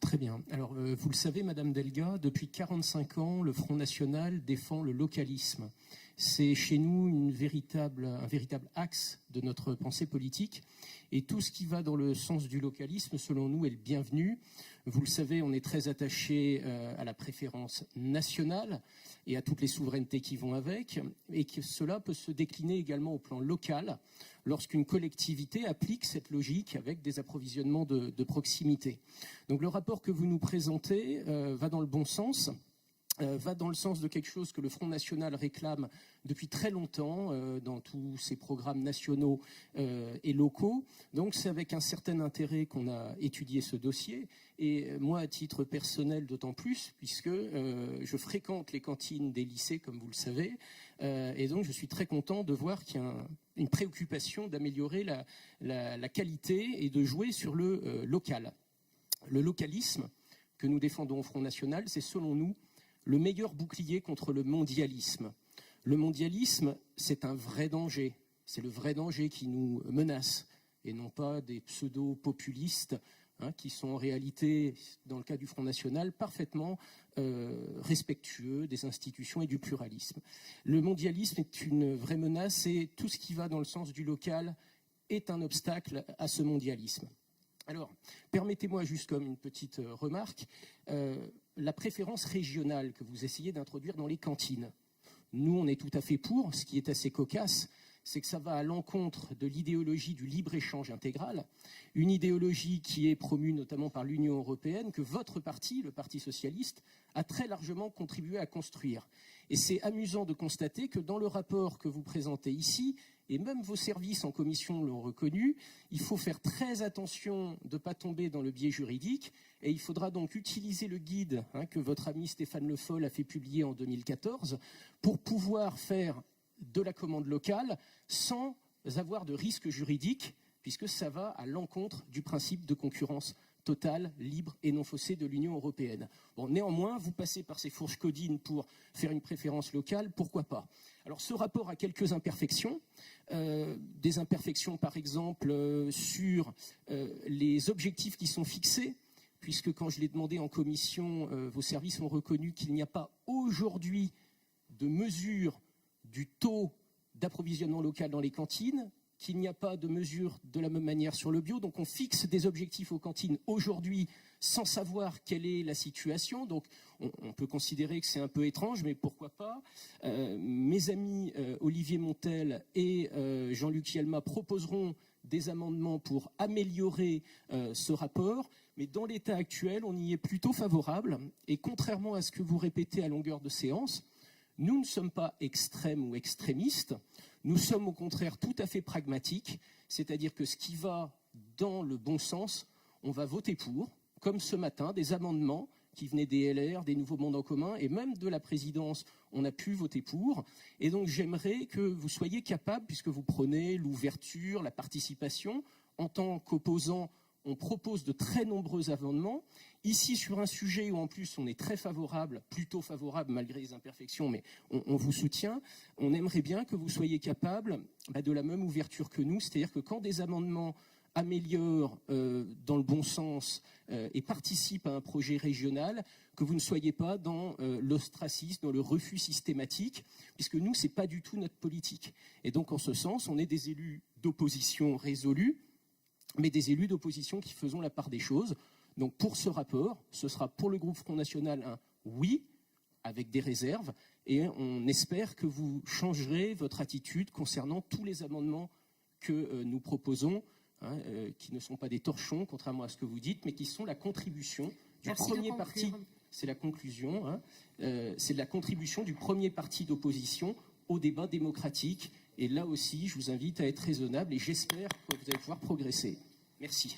Très bien. Alors, vous le savez, Madame Delga, depuis 45 ans, le Front National défend le localisme. C'est chez nous un véritable axe de notre pensée politique. Et tout ce qui va dans le sens du localisme, selon nous, est le bienvenu. Vous le savez, on est très attaché à la préférence nationale et à toutes les souverainetés qui vont avec, et que cela peut se décliner également au plan local lorsqu'une collectivité applique cette logique avec des approvisionnements de proximité. Donc le rapport que vous nous présentez va dans le bon sens. Va dans le sens de quelque chose que le Front National réclame depuis très longtemps dans tous ses programmes nationaux et locaux. Donc c'est avec un certain intérêt qu'on a étudié ce dossier. Et moi, à titre personnel, d'autant plus, puisque je fréquente les cantines des lycées, comme vous le savez. Et donc je suis très content de voir qu'il y a une préoccupation d'améliorer la qualité et de jouer sur le local. Le localisme que nous défendons au Front National, c'est selon nous le meilleur bouclier contre le mondialisme. Le mondialisme, c'est un vrai danger. C'est le vrai danger qui nous menace, et non pas des pseudo-populistes qui sont en réalité, dans le cas du Front National, parfaitement respectueux des institutions et du pluralisme. Le mondialisme est une vraie menace, et tout ce qui va dans le sens du local est un obstacle à ce mondialisme. Alors, permettez-moi juste comme une petite remarque, la préférence régionale que vous essayez d'introduire dans les cantines. Nous, on est tout à fait pour. Ce qui est assez cocasse, c'est que ça va à l'encontre de l'idéologie du libre-échange intégral, une idéologie qui est promue notamment par l'Union européenne, que votre parti, le Parti socialiste, a très largement contribué à construire. Et c'est amusant de constater que dans le rapport que vous présentez ici, et même vos services en commission l'ont reconnu, il faut faire très attention de ne pas tomber dans le biais juridique, et il faudra donc utiliser le guide que votre ami Stéphane Le Foll a fait publier en 2014 pour pouvoir faire de la commande locale sans avoir de risque juridique, puisque ça va à l'encontre du principe de concurrence totale, libre et non faussée de l'Union européenne. Bon, néanmoins, vous passez par ces fourches codines pour faire une préférence locale, pourquoi pas? Alors ce rapport a quelques imperfections, des imperfections par exemple sur les objectifs qui sont fixés, puisque quand je l'ai demandé en commission, vos services ont reconnu qu'il n'y a pas aujourd'hui de mesure du taux d'approvisionnement local dans les cantines, qu'il n'y a pas de mesure de la même manière sur le bio. Donc on fixe des objectifs aux cantines aujourd'hui sans savoir quelle est la situation. Donc on peut considérer que c'est un peu étrange, mais pourquoi pas. Mes amis Olivier Montel et Jean-Luc Yelma proposeront des amendements pour améliorer ce rapport. Mais dans l'état actuel, on y est plutôt favorable. Et contrairement à ce que vous répétez à longueur de séance, nous ne sommes pas extrêmes ou extrémistes, nous sommes au contraire tout à fait pragmatiques, c'est-à-dire que ce qui va dans le bon sens, on va voter pour, comme ce matin, des amendements qui venaient des LR, des Nouveaux Mondes en commun, et même de la présidence, on a pu voter pour. Et donc j'aimerais que vous soyez capables, puisque vous prenez l'ouverture, la participation, en tant qu'opposant, on propose de très nombreux amendements. Ici, sur un sujet où en plus on est très favorable, plutôt favorable malgré les imperfections, mais on vous soutient, on aimerait bien que vous soyez capables de la même ouverture que nous, c'est-à-dire que quand des amendements améliorent dans le bon sens et participent à un projet régional, que vous ne soyez pas dans l'ostracisme, dans le refus systématique, puisque nous, ce n'est pas du tout notre politique. Et donc, en ce sens, on est des élus d'opposition résolus, mais des élus d'opposition qui faisons la part des choses. Donc pour ce rapport, ce sera pour le groupe Front National un oui, avec des réserves, et on espère que vous changerez votre attitude concernant tous les amendements que nous proposons, qui ne sont pas des torchons, contrairement à ce que vous dites, mais qui sont la contribution du premier parti, c'est la conclusion, c'est la contribution du premier parti d'opposition au débat démocratique. Et là aussi, je vous invite à être raisonnable et j'espère que vous allez pouvoir progresser. Merci.